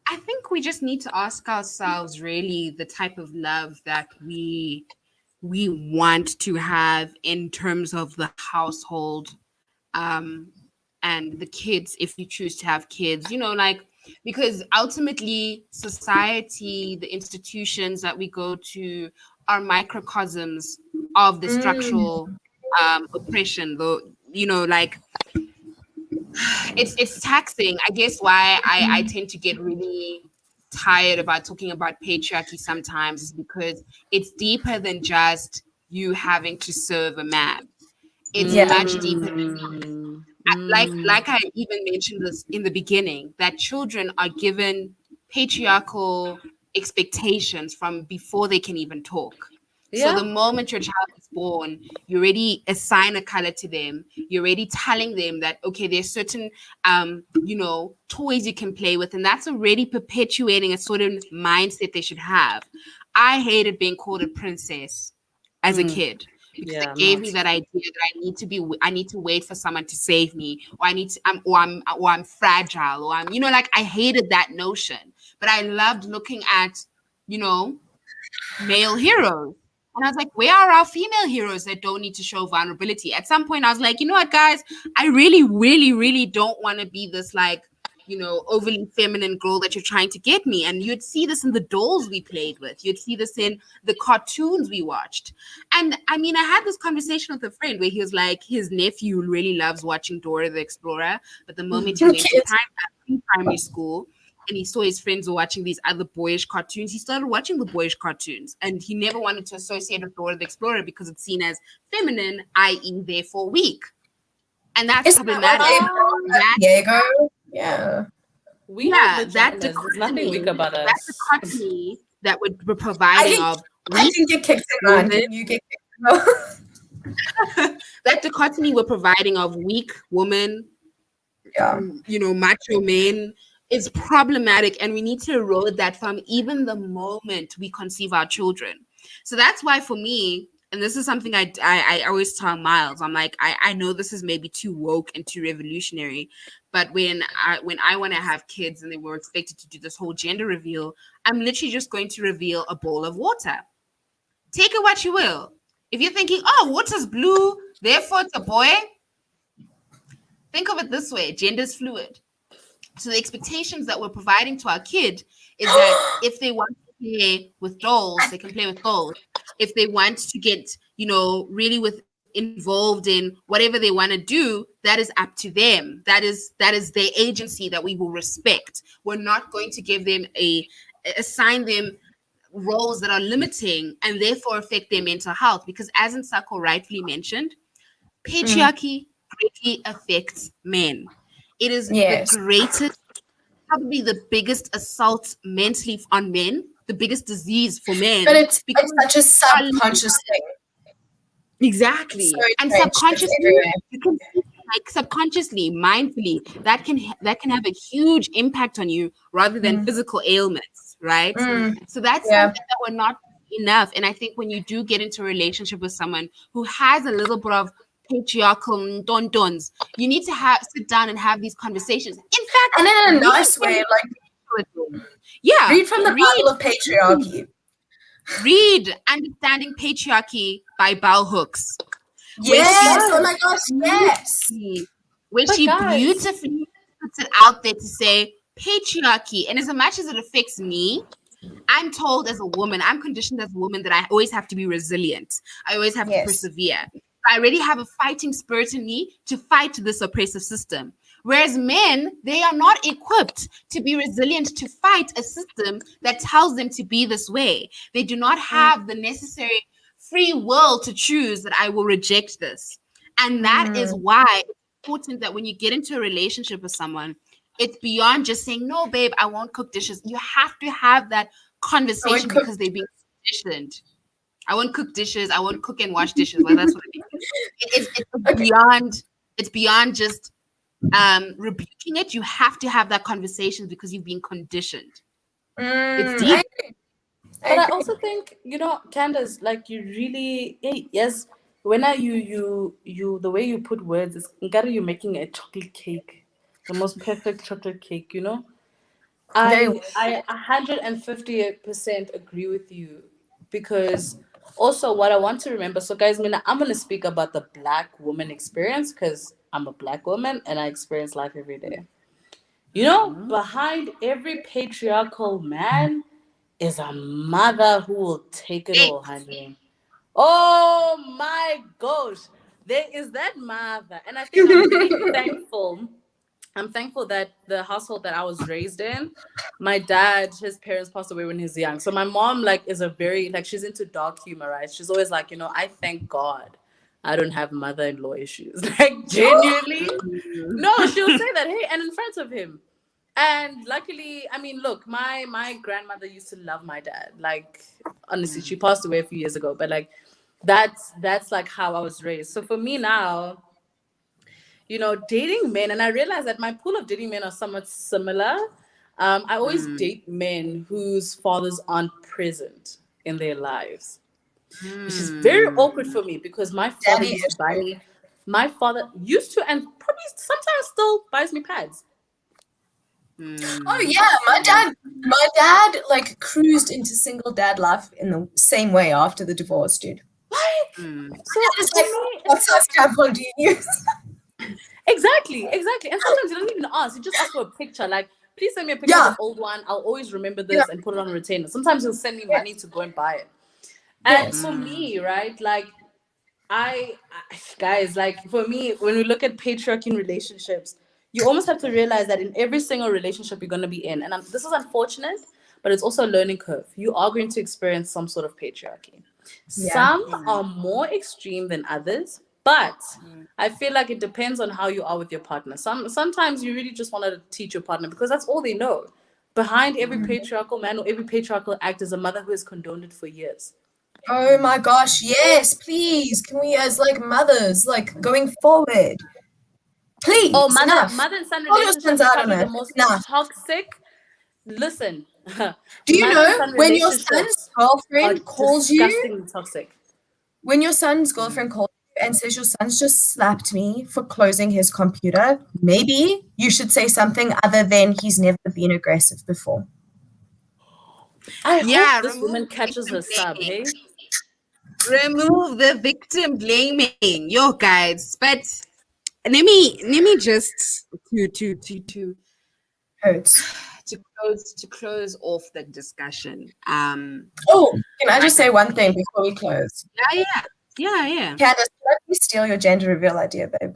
I think we just need to ask ourselves really the type of love that we want to have in terms of the household and the kids, if you choose to have kids, you know, like, because ultimately society, the institutions that we go to are microcosms of the structural oppression, though, you know, like, it's taxing. I guess why I tend to get really tired about talking about patriarchy sometimes is because it's deeper than just you having to serve a man. It's much deeper than like I even mentioned this in the beginning, that children are given patriarchal expectations from before they can even talk. So the moment your child is born, you already assign a color to them. You're already telling them that, okay, there's certain, you know, toys you can play with. And that's already perpetuating a sort of mindset they should have. I hated being called a princess as a kid. Because it gave me that idea that I need to wait for someone to save me, or I'm fragile, or I'm, you know, like, I hated that notion. But I loved looking at, you know, male heroes. And I was like, where are our female heroes that don't need to show vulnerability? At some point, I was like, you know what, guys, I really, really, really don't want to be this, like, you know, overly feminine girl that you're trying to get me. And you'd see this in the dolls we played with. You'd see this in the cartoons we watched. And I mean, I had this conversation with a friend where he was like, his nephew really loves watching Dora the Explorer. But the moment he went to primary school, and he saw his friends were watching these other boyish cartoons, he started watching the boyish cartoons. And he never wanted to associate with Dora the Explorer because it's seen as feminine, i.e. therefore weak. And that's problematic. Diego? Yeah. There's nothing weak about us. That's the dichotomy that we're providing of. I didn't get kicked around. You get kicked out. That dichotomy we're providing of weak woman, macho men is problematic, and we need to erode that from even the moment we conceive our children. So that's why for me, and this is something I always tell Miles, I'm like, I know this is maybe too woke and too revolutionary, but when I want to have kids and they were expected to do this whole gender reveal, I'm literally just going to reveal a bowl of water. Take it what you will. If you're thinking, oh, water's blue, therefore it's a boy, think of it this way: gender is fluid. So the expectations that we're providing to our kid is that if they want to play with dolls, they can play with dolls. If they want to get, really involved in whatever they want to do, that is up to them. That is their agency that we will respect. We're not going to give them assign them roles that are limiting and therefore affect their mental health. Because as Nsako rightfully mentioned, patriarchy greatly affects men. It is the greatest, probably the biggest assault mentally on men, the biggest disease for men. But it's such a subconscious thing. Exactly. So and subconsciously, you can see, like, subconsciously, mindfully, that can have a huge impact on you rather than physical ailments, right? So that's something that we're not enough. And I think when you do get into a relationship with someone who has a little bit of patriarchal dons, you need to sit down and have these conversations. In fact, and in a nice way, read from the Bible of Patriarchy. Read Understanding Patriarchy by Bell Hooks. Yes, oh my gosh, yes. Where she beautifully puts it out there to say patriarchy. And as much as it affects me, I'm told as a woman, I'm conditioned as a woman that I always have to be resilient. I always have to persevere. I already have a fighting spirit in me to fight this oppressive system. Whereas men, they are not equipped to be resilient to fight a system that tells them to be this way. They do not have the necessary free will to choose that I will reject this. And that is why it's important that when you get into a relationship with someone, it's beyond just saying, no, babe, I won't cook dishes. You have to have that conversation because they're being conditioned. I won't cook dishes. I won't cook and wash dishes. Well, that's what it means. It's beyond just rebuking it. You have to have that conversation because you've been conditioned. It's deep. But I also think, Candace, like, you really, yes, when you the way you put words is, you're making a chocolate cake, the most perfect chocolate cake, I 150% agree with you, because also what I want to remember, so guys, I'm going to speak about the Black woman experience because I'm a Black woman and I experience life every day. Behind every patriarchal man is a mother who will take it all, honey. Oh my gosh. There is that mother. And I think I'm really thankful. I'm thankful that the household that I was raised in, my dad, his parents passed away when he was young. So my mom, is a very, she's into dark humor, right? She's always like, I thank God I don't have mother-in-law issues. Genuinely. No, she'll say that, hey, and in front of him. And luckily, look, my grandmother used to love my dad. Honestly, she passed away a few years ago. But that's how I was raised. So for me now, dating men, and I realized that my pool of dating men are somewhat similar. I always date men whose fathers aren't present in their lives, which is very awkward for me because my father used to buy me. My father used to, and probably sometimes still buys me pads. Oh yeah, my dad cruised into single dad life in the same way after the divorce, dude. So it's what size tampon do you use? Exactly. And sometimes he doesn't even ask. He just asks for a picture. Please send me a picture of an old one. I'll always remember this and put it on a retainer. Sometimes he'll send me money to go and buy it. And for me, right, for me, when we look at patriarchy in relationships, you almost have to realize that in every single relationship you're going to be in, and this is unfortunate, but it's also a learning curve. You are going to experience some sort of patriarchy. Some are more extreme than others, but I feel like it depends on how you are with your partner. Sometimes you really just want to teach your partner because that's all they know. Behind every patriarchal man or every patriarchal act is a mother who has condoned it for years. Oh my gosh, yes, please. Can we, as mothers, going forward, Please, Oh, enough. mother and son Call your relationship sons is out on probably the it. most Enough. toxic. Listen, Do you mother and know son when your son's relationships are girlfriend calls you? disgustingly toxic. When your son's girlfriend calls you and says your son's just slapped me for closing his computer, maybe you should say something other than he's never been aggressive before. I hope this remove woman the catches her victim sub, blaming. hey? Remove the victim blaming, yo guys. But let me just Hurts. to close off the discussion. Oh, can I just say one thing before we close? Yeah. Candace, let me steal your gender reveal idea, babe.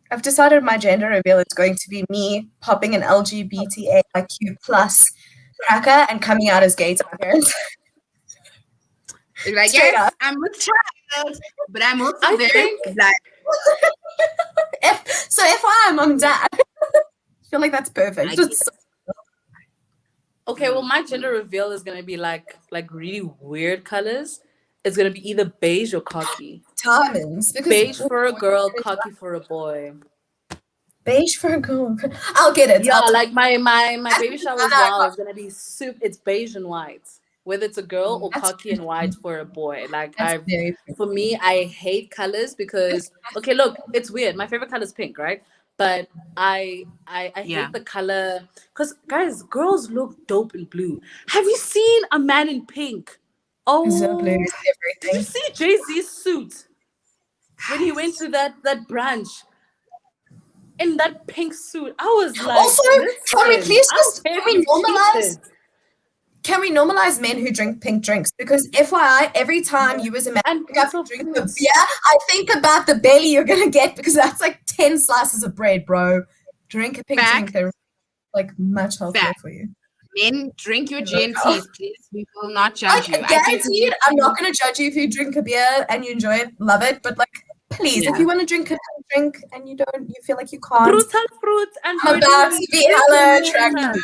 I've decided my gender reveal is going to be me popping an LGBTIQ plus cracker and coming out as gay to my parents. Like, Straight yes, up. I'm with child, but I'm also I very think- like. So FYI, mom and dad. I feel like that's perfect. Okay, well, my gender reveal is gonna be like really weird colors. It's gonna be either beige or khaki. Diamonds. Because Beige for a girl, khaki for a boy. beige for a girl. I'll get it. Yeah, I'll like my baby shower as No, well is gonna be it's beige and white. Whether it's a girl or That's khaki and white for a boy. Like That's very for me, I hate colors because okay, look, it's weird. My favorite color is pink, right? But I Yeah. hate the color because guys, girls look dope in blue. Have you seen a man in pink? Oh, so blue is did you everything. see Jay-Z's suit when he went to that branch? In that pink suit, I was like, Also, can we please just can we normalize men who drink pink drinks? Because FYI, every time you as a man pick up and drink the beer, I think about the belly you're gonna get because that's like 10 slices of bread, bro. Drink a pink drink, they're like much healthier for you. Men, drink your GNTs, please. We will not judge you. Guaranteed, I'm not gonna judge you if you drink a beer and you enjoy it, love it, but like please, if you want to drink a drink and you feel like you can't. Fruit and I'm about to be hella attractive.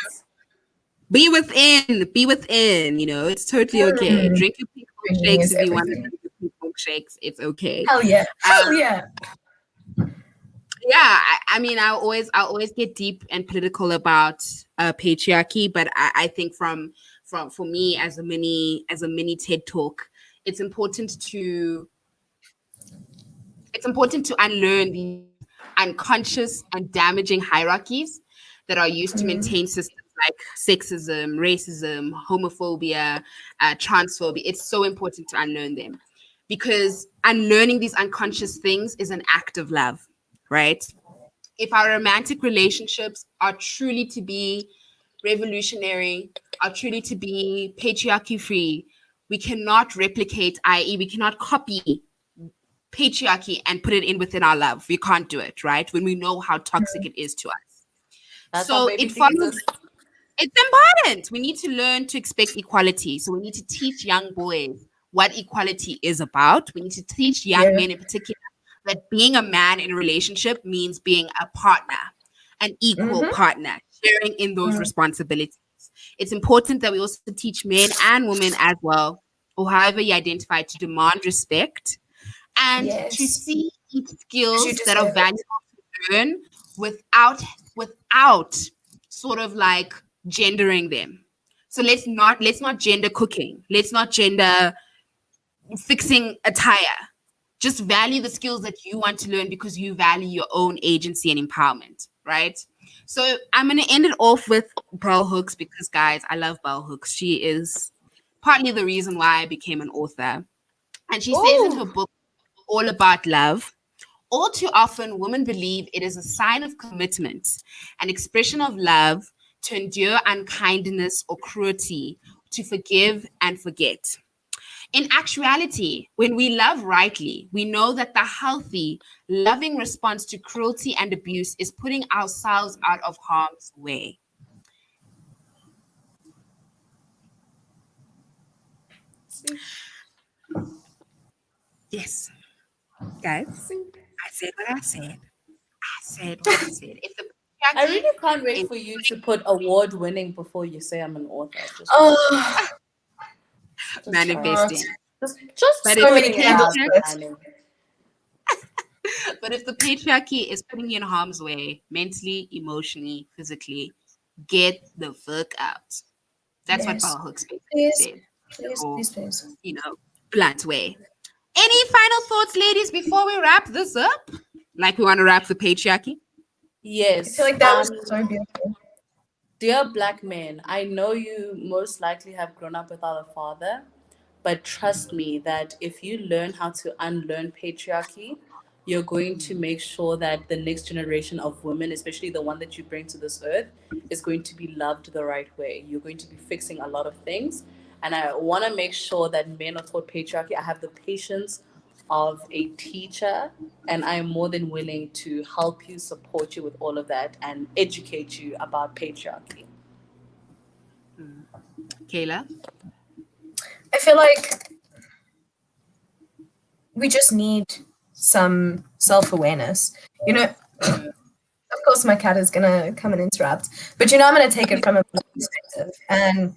Be within, you know, it's totally okay. Drink your pink milkshakes if you want to drink your pink milkshakes, it's okay. Hell yeah. Yeah, I mean, I always get deep and political about patriarchy, but I think from for me as a mini TED talk, it's important to unlearn these unconscious and damaging hierarchies that are used to maintain systems like sexism, racism, homophobia, transphobia. It's so important to unlearn them because unlearning these unconscious things is an act of love, right? If our romantic relationships are truly to be revolutionary, are truly to be patriarchy free, we cannot replicate, i.e., we cannot copy patriarchy and put it in within our love. We can't do it, right? When we know how toxic it is to us. So it follows. It's important. We need to learn to expect equality. So we need to teach young boys what equality is about. We need to teach young men in particular that being a man in a relationship means being a partner, an equal partner, sharing in those responsibilities. It's important that we also teach men and women as well, or however you identify, to demand respect and to see each skills that are valuable to learn without sort of like gendering them. So let's not gender cooking. Let's not gender fixing a tire. Just value the skills that you want to learn because you value your own agency and empowerment, right? So I'm going to end it off with Bell Hooks because, guys, I love Bell Hooks. She is partly the reason why I became an author. And she says in her book, All About Love, all too often, women believe it is a sign of commitment, an expression of love, to endure unkindness or cruelty, to forgive and forget. In actuality, when we love rightly, we know that the healthy, loving response to cruelty and abuse is putting ourselves out of harm's way. Yes, guys, I said what I said. If the I really can't wait for you to put award-winning before you say I'm an author. Manifesting. Just but so many candles. But if the patriarchy is putting you in harm's way, mentally, emotionally, physically, get the fuck out. That's what Yes. Bell Hooks Please, said. please. Blunt way. Any final thoughts, ladies, before we wrap this up? Like we want to wrap the patriarchy? I Yes. feel like that was so beautiful. Dear Black men, I know you most likely have grown up without a father, but trust me that if you learn how to unlearn patriarchy, you're going to make sure that the next generation of women, especially the one that you bring to this earth, is going to be loved the right way. You're going to be fixing a lot of things. And I want to make sure that men are taught patriarchy. I have the patience of a teacher, and I'm more than willing to help you, support you with all of that, and educate you about patriarchy. Kayla? I feel like we just need some self-awareness. Of course my cat is gonna come and interrupt, but I'm gonna take it from a perspective. And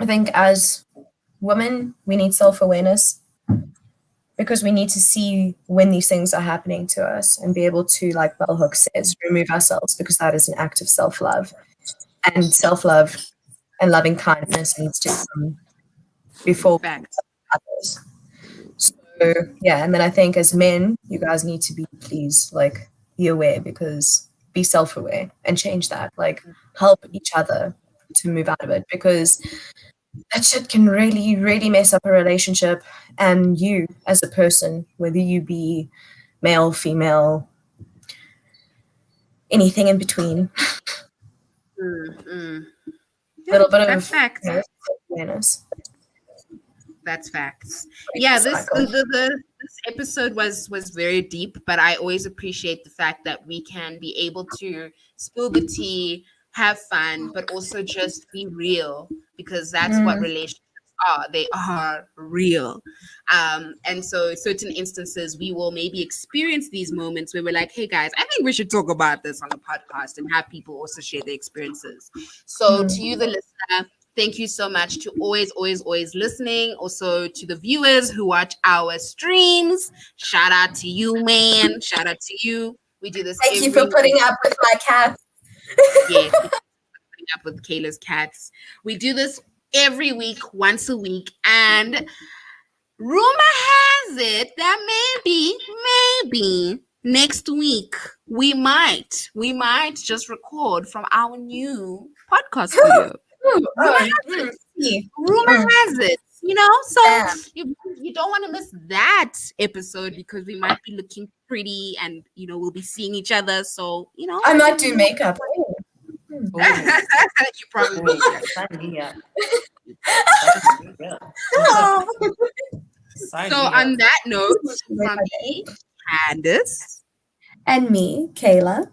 I think as women, we need self-awareness because we need to see when these things are happening to us and be able to, like Bell Hooks says, remove ourselves, because that is an act of self-love. And self-love and loving kindness needs to come before others. So yeah, and then I think as men, you guys need to please be aware, because be self-aware and change that. Help each other to move out of it, because that shit can really, really mess up a relationship and you as a person, whether you be male, female, anything in between. Little bit of facts. Awareness. That's facts. Yeah, this episode was very deep, but I always appreciate the fact that we can be able to spill the tea, have fun, but also just be real, because that's what relationships are. They are real. And so certain instances we will maybe experience these moments where we're like, hey guys, I think we should talk about this on the podcast and have people also share their experiences. So to you, the listener, thank you so much to always listening. Also to the viewers who watch our streams. Shout out to you, man. Shout out to you. We do this. Thank you for putting up with my cat. Yes, putting up with Kayla's cats. We do this every week, once a week, and rumor has it that maybe next week we might just record from our new podcast studio. Rumor has it, so you don't want to miss that episode, because we might be looking pretty and we'll be seeing each other, so I might do makeup. You probably So on that note, from me, Candice, and me, Kayla,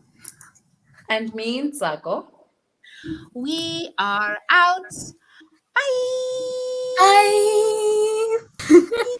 and me, Ntsako, we are out. Bye. bye.